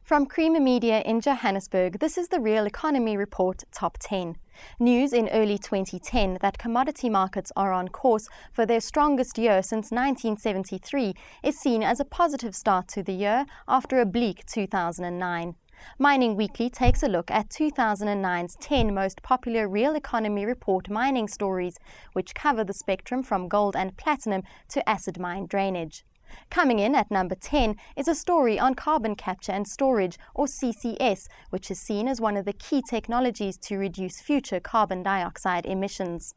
From Creamer Media in Johannesburg, this is the Real Economy Report Top 10. News in early 2010 that commodity markets are on course for their strongest year since 1973 is seen as a positive start to the year after a bleak 2009. Mining Weekly takes a look at 2009's 10 most popular Real Economy Report mining stories, which cover the spectrum from gold and platinum to acid mine drainage. Coming in at number 10 is a story on carbon capture and storage, or CCS, which is seen as one of the key technologies to reduce future carbon dioxide emissions.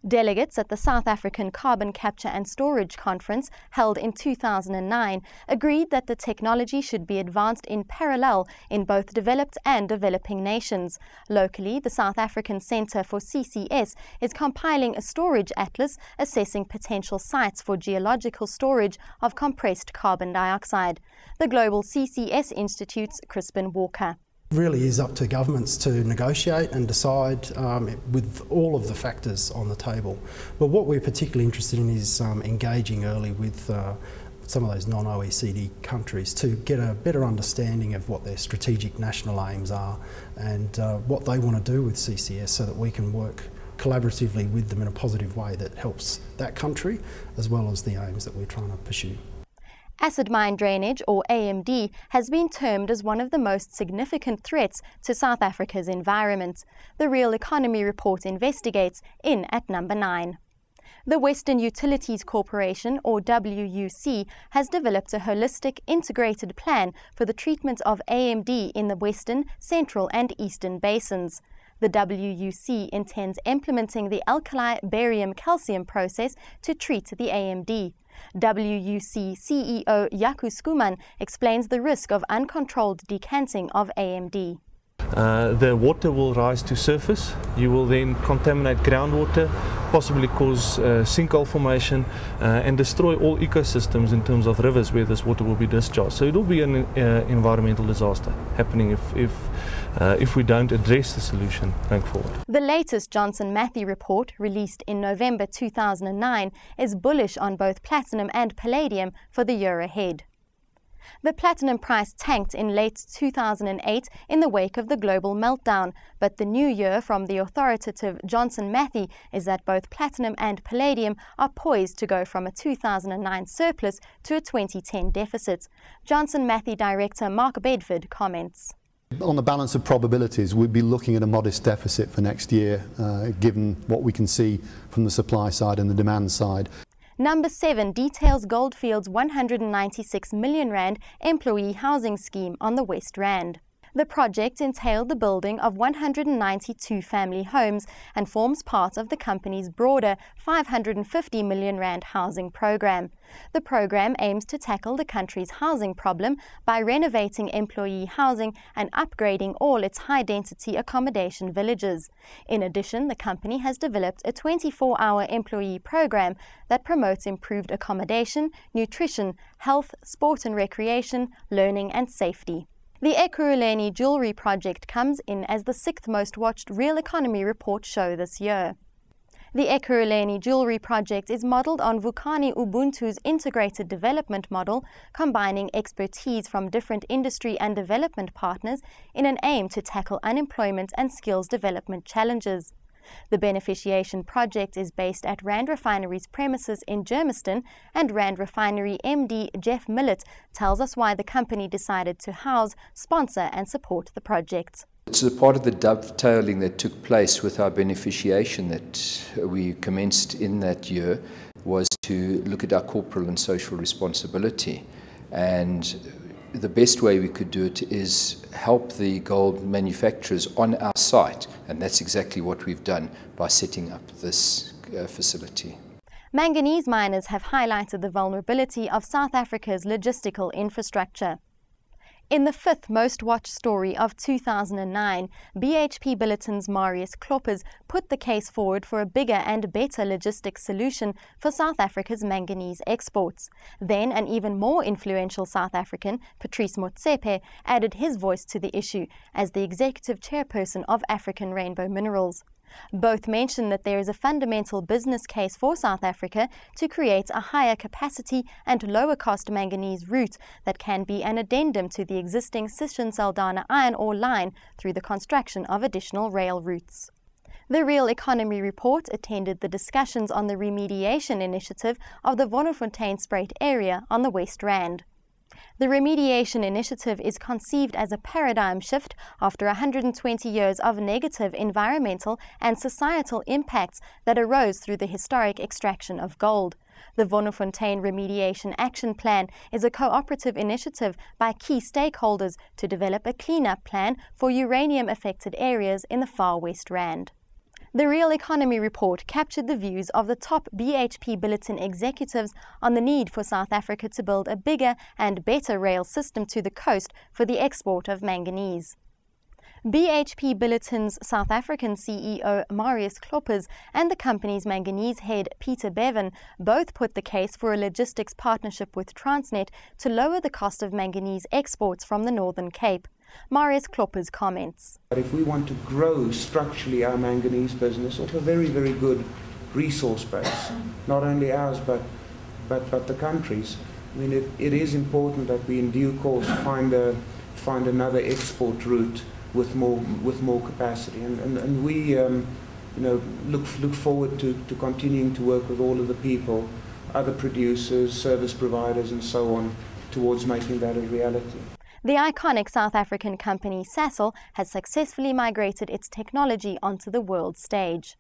Delegates at the South African Carbon Capture and Storage Conference, held in 2009, agreed that the technology should be advanced in parallel in both developed and developing nations. Locally, the South African Centre for CCS is compiling a storage atlas assessing potential sites for geological storage of compressed carbon dioxide. The Global CCS Institute's Crispin Walker. Really is up to governments to negotiate and decide with all of the factors on the table. But what we're particularly interested in is engaging early with some of those non-OECD countries to get a better understanding of what their strategic national aims are and what they want to do with CCS, so that we can work collaboratively with them in a positive way that helps that country as well as the aims that we're trying to pursue. Acid mine drainage, or AMD, has been termed as one of the most significant threats to South Africa's environment. The Real Economy Report investigates, in at number 9. The Western Utilities Corporation, or WUC, has developed a holistic, integrated plan for the treatment of AMD in the Western, Central and Eastern basins. The WUC intends implementing the alkali barium calcium process to treat the AMD. WUC CEO Jaco Skuman explains the risk of uncontrolled decanting of AMD. The water will rise to surface. You will then contaminate groundwater, possibly cause sinkhole formation and destroy all ecosystems in terms of rivers where this water will be discharged. So it will be an environmental disaster happening if we don't address the solution going forward. The latest Johnson Matthey report, released in November 2009, is bullish on both platinum and palladium for the year ahead. The platinum price tanked in late 2008 in the wake of the global meltdown, but the new year from the authoritative Johnson Matthey is that both platinum and palladium are poised to go from a 2009 surplus to a 2010 deficit. Johnson Matthey Director Mark Bedford comments. On the balance of probabilities, we'd be looking at a modest deficit for next year, given what we can see from the supply side and the demand side. Number 7 details Goldfields' 196 million rand employee housing scheme on the West Rand. The project entailed the building of 192 family homes and forms part of the company's broader 550 million rand housing program. The program aims to tackle the country's housing problem by renovating employee housing and upgrading all its high-density accommodation villages. In addition, the company has developed a 24-hour employee program that promotes improved accommodation, nutrition, health, sport and recreation, learning and safety. The Ekurhuleni Jewelry Project comes in as the 6th most watched Real Economy Report show this year. The Ekurhuleni Jewelry Project is modelled on Vukani Ubuntu's integrated development model, combining expertise from different industry and development partners in an aim to tackle unemployment and skills development challenges. The beneficiation project is based at Rand Refinery's premises in Germiston, and Rand Refinery MD Jeff Millett tells us why the company decided to house, sponsor and support the project. It's a part of the dovetailing that took place with our beneficiation that we commenced in that year, was to look at our corporate and social responsibility. And the best way we could do it is help the gold manufacturers on our site, and that's exactly what we've done by setting up this facility. Manganese miners have highlighted the vulnerability of South Africa's logistical infrastructure. In the 5th most watched story of 2009, BHP Bulletin's Marius Kloppers put the case forward for a bigger and better logistics solution for South Africa's manganese exports. Then an even more influential South African, Patrice Motsepe, added his voice to the issue as the executive chairperson of African Rainbow Minerals. Both mention that there is a fundamental business case for South Africa to create a higher capacity and lower cost manganese route that can be an addendum to the existing Sishen-Saldanha iron ore line through the construction of additional rail routes. The Real Economy report attended the discussions on the remediation initiative of the Wonderfontein-Spruit area on the West Rand. The remediation initiative is conceived as a paradigm shift after 120 years of negative environmental and societal impacts that arose through the historic extraction of gold. The Wonderfontein Remediation Action Plan is a cooperative initiative by key stakeholders to develop a cleanup plan for uranium-affected areas in the Far West Rand. The Real Economy report captured the views of the top BHP Billiton executives on the need for South Africa to build a bigger and better rail system to the coast for the export of manganese. BHP Billiton's South African CEO Marius Kloppers and the company's manganese head Peter Bevan both put the case for a logistics partnership with Transnet to lower the cost of manganese exports from the Northern Cape. Marius Kloppers comments. But if we want to grow structurally our manganese business off a very, very good resource base, not only ours but the country's, I mean, it is important that we in due course find another export route with more capacity, and we look forward to continuing to work with all of the people, other producers, service providers, and so on, towards making that a reality. The iconic South African company Sasol has successfully migrated its technology onto the world stage.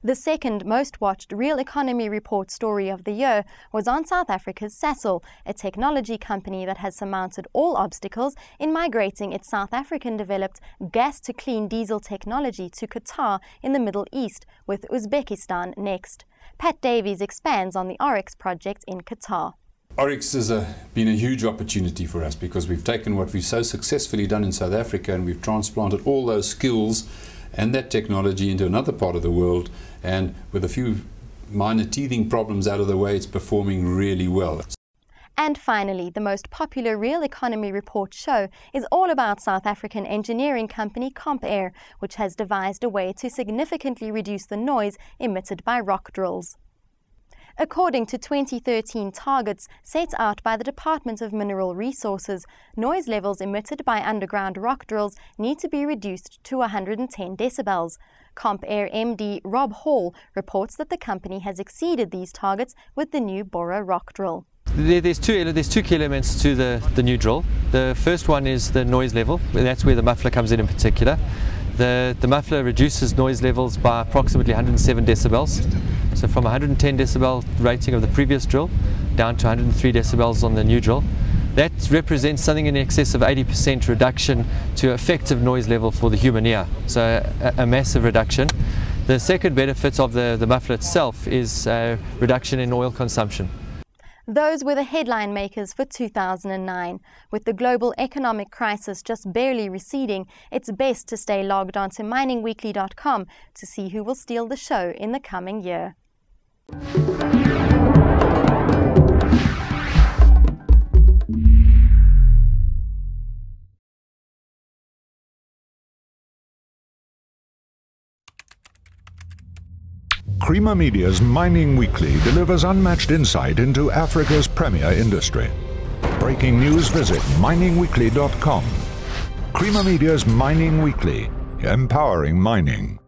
The second most watched Real Economy report story of the year was on South Africa's Sasol, a technology company that has surmounted all obstacles in migrating its South African-developed gas-to-clean diesel technology to Qatar in the Middle East, with Uzbekistan next. Pat Davies expands on the Oryx project in Qatar. Oryx has been a huge opportunity for us because we've taken what we've so successfully done in South Africa and we've transplanted all those skills and that technology into another part of the world, and with a few minor teething problems out of the way, it's performing really well. And finally, the most popular Real Economy report show is all about South African engineering company CompAir, which has devised a way to significantly reduce the noise emitted by rock drills. According to 2013 targets set out by the Department of Mineral Resources, noise levels emitted by underground rock drills need to be reduced to 110 decibels. CompAir MD Rob Hall reports that the company has exceeded these targets with the new Bora rock drill. There's two key elements to the new drill. The first one is the noise level, and that's where the muffler comes in particular. The muffler reduces noise levels by approximately 107 decibels. So from 110 decibel rating of the previous drill down to 103 decibels on the new drill. That represents something in excess of 80% reduction to effective noise level for the human ear. So a massive reduction. The second benefit of the muffler itself is reduction in oil consumption. Those were the headline makers for 2009. With the global economic crisis just barely receding, it's best to stay logged on to miningweekly.com to see who will steal the show in the coming year. Creamer Media's Mining Weekly delivers unmatched insight into Africa's premier industry. Breaking news, visit miningweekly.com. Creamer Media's Mining Weekly, empowering mining.